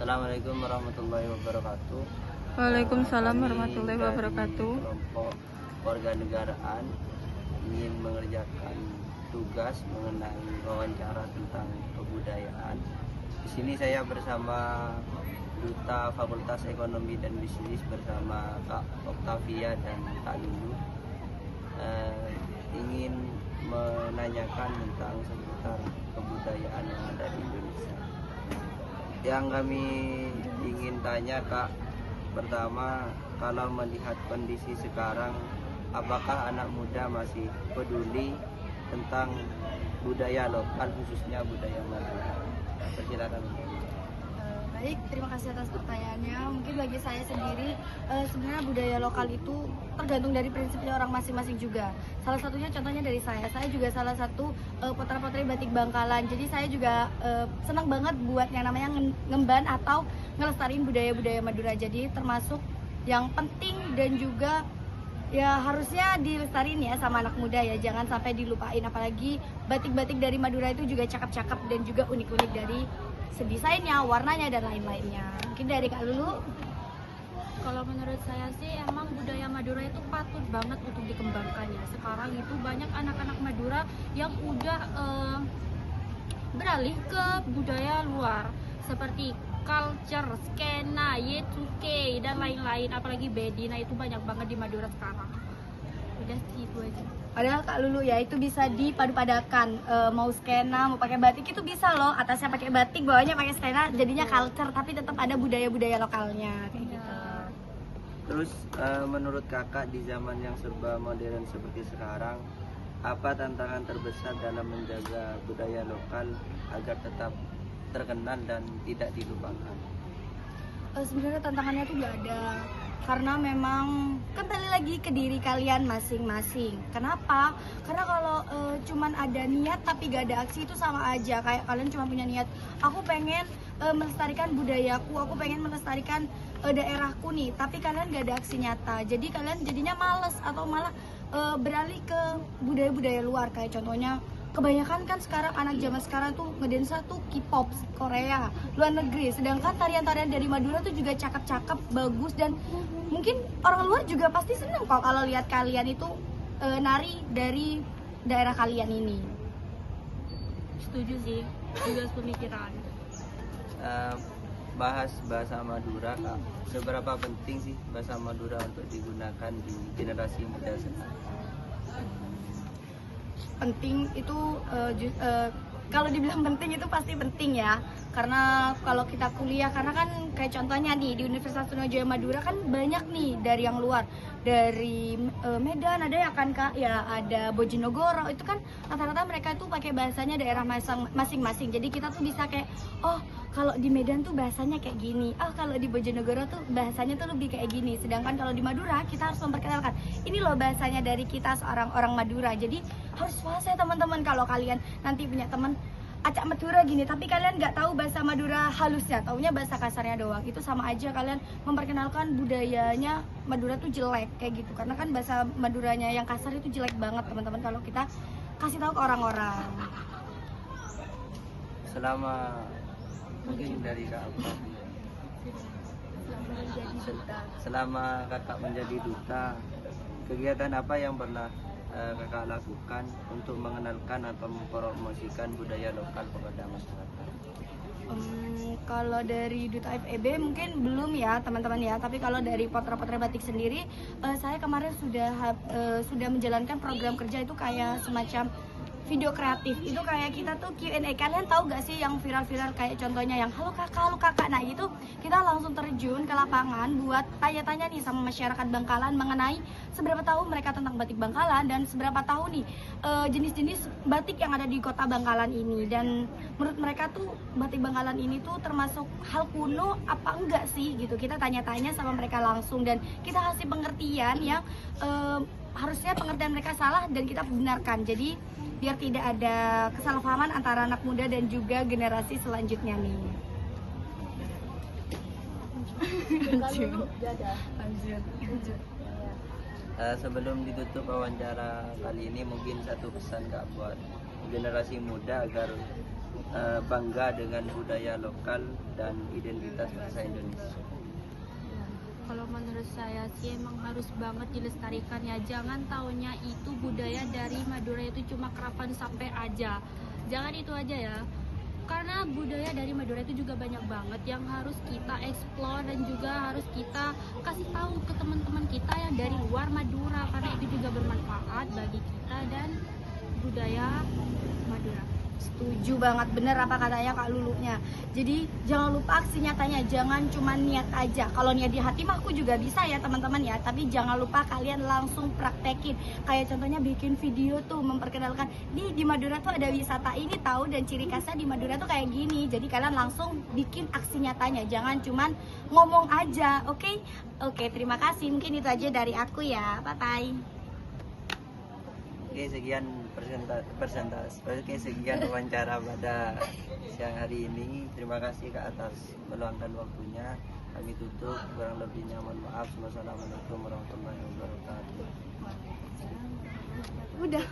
Assalamualaikum warahmatullahi wabarakatuh. Waalaikumsalam Kami warahmatullahi dari wabarakatuh. kelompok warga negaraan ingin mengerjakan tugas mengenai wawancara tentang kebudayaan. Di sini saya bersama Duta Fakultas Ekonomi dan Bisnis bersama Kak Oktavia dan Kak Lulu. Ingin menanyakan tentang seputar kebudayaan yang ada di Indonesia. Yang kami ingin tanya, Kak, pertama, kalau melihat kondisi sekarang, apakah anak muda masih peduli tentang budaya lokal, khususnya budaya Madura? Persilakan. Baik, terima kasih atas pertanyaannya. Mungkin bagi saya sendiri, sebenarnya budaya lokal itu tergantung dari prinsipnya orang masing-masing juga. Salah satunya contohnya dari saya juga salah satu putra-putri batik Bangkalan. Jadi saya juga senang banget buat yang namanya ngemban atau ngelestariin budaya-budaya Madura. Jadi termasuk yang penting dan juga ya harusnya dilestariin ya sama anak muda ya, jangan sampai dilupain. Apalagi batik-batik dari Madura itu juga cakep-cakep dan juga unik-unik dari desainnya, warnanya, dan lain-lainnya. Mungkin dari Kak Lulu. Kalau menurut saya sih emang budaya Madura itu patut banget untuk dikembangkan ya. Sekarang itu banyak anak-anak Madura yang udah beralih ke budaya luar seperti culture, skena, Y2K dan lain-lain, apalagi Bedina itu banyak banget di Madura sekarang. Udah sih itu aja. Padahal Kak Lulu ya itu bisa dipadu-padakan, mau skena, mau pakai batik itu bisa loh. Atasnya pakai batik, bawahnya pakai skena, jadinya culture tapi tetap ada budaya-budaya lokalnya kayak gitu. Terus menurut kakak di zaman yang serba modern seperti sekarang, apa tantangan terbesar dalam menjaga budaya lokal agar tetap terkenal dan tidak dilupakan? Sebenarnya tantangannya tuh nggak ada, karena memang kembali lagi ke diri kalian masing-masing. Kenapa? Karena kalau cuman ada niat tapi gak ada aksi itu sama aja kayak kalian cuma punya niat, aku pengen melestarikan budayaku, aku pengen melestarikan daerahku nih, tapi kalian gak ada aksi nyata. Jadi kalian jadinya males atau malah beralih ke budaya-budaya luar. Kayak contohnya kebanyakan kan sekarang anak zaman sekarang tuh ngedansa tuh K-pop Korea, luar negeri. Sedangkan tarian-tarian dari Madura tuh juga cakep-cakep, bagus, dan mungkin orang luar juga pasti seneng kok kalau lihat kalian itu nari dari daerah kalian ini. Setuju sih, juga pemikiran. Bahas bahasa Madura, Kak. Seberapa penting sih bahasa Madura untuk digunakan di generasi muda sekarang? Penting itu kalau dibilang penting itu pasti penting ya, karena kalau kita kuliah, karena kan kayak contohnya nih di Universitas Trunojoyo Madura kan banyak nih dari yang luar, dari Medan ada ya kan Kak, ya ada Bojonegoro, itu kan rata-rata mereka tuh pakai bahasanya daerah masing-masing. Jadi kita tuh bisa kayak, oh kalau di Medan tuh bahasanya kayak gini, oh kalau di Bojonegoro tuh bahasanya tuh lebih kayak gini. Sedangkan kalau di Madura kita harus memperkenalkan, ini loh bahasanya dari kita seorang orang Madura. Jadi harus fase teman-teman. Kalau kalian nanti punya teman acak Madura gini, tapi kalian nggak tahu bahasa Madura halusnya, taunya bahasa kasarnya doang, itu sama aja kalian memperkenalkan budayanya Madura tuh jelek kayak gitu. Karena kan bahasa Maduranya yang kasar itu jelek banget teman-teman kalau kita kasih tahu ke orang-orang. Selama mungkin dari Kak Oktavia, selama kakak menjadi duta, kegiatan apa yang pernah kakak lakukan untuk mengenalkan atau mempromosikan budaya lokal kepada masyarakat? Kalau dari Duta FEB mungkin belum ya teman-teman ya, tapi kalau dari Potra-Potra Batik sendiri, saya kemarin sudah menjalankan program kerja itu kayak semacam video kreatif. Itu kayak kita tuh Q&A. Kalian tahu gak sih yang viral-viral kayak contohnya yang halo kakak. Nah itu kita langsung terjun ke lapangan buat tanya-tanya nih sama masyarakat Bangkalan mengenai seberapa tahu mereka tentang batik Bangkalan dan seberapa tahu nih jenis-jenis batik yang ada di kota Bangkalan ini. Dan menurut mereka tuh batik Bangkalan ini tuh termasuk hal kuno apa enggak sih gitu. Kita tanya-tanya sama mereka langsung dan kita kasih pengertian yang harusnya pengertian mereka salah dan kita benarkan. Jadi biar tidak ada kesalahpahaman antara anak muda dan juga generasi selanjutnya nih. Sebelum ditutup wawancara kali ini, mungkin satu pesan Kak buat generasi muda agar bangga dengan budaya lokal dan identitas bangsa Indonesia. Kalau menurut saya sih emang harus banget dilestarikan ya. Jangan taunya itu budaya dari Madura itu cuma kerapan sampai aja. Jangan itu aja ya. Karena budaya dari Madura itu juga banyak banget yang harus kita explore dan juga harus kita kasih tahu ke teman-teman kita yang dari luar Madura, karena itu juga bermanfaat bagi kita dan budaya Madura. Setuju banget, bener apa katanya Kak Lulunya. Jadi jangan lupa aksi nyatanya, jangan cuma niat aja. Kalau niat di hati mah aku juga bisa ya teman-teman ya. Tapi jangan lupa kalian langsung praktekin. Kayak contohnya bikin video tuh memperkenalkan, di Madura tuh ada wisata ini tahu, dan ciri khasnya di Madura tuh kayak gini. Jadi kalian langsung bikin aksi nyatanya, jangan cuman ngomong aja. Oke? Oke, terima kasih. Mungkin itu aja dari aku ya. Bye bye. Oke, sekian sekian wawancara pada siang hari ini. Terima kasih Kak atas meluangkan waktunya. Kami tutup, kurang lebihnya mohon maaf. Wassalamualaikum warahmatullahi wabarakatuh. Udah.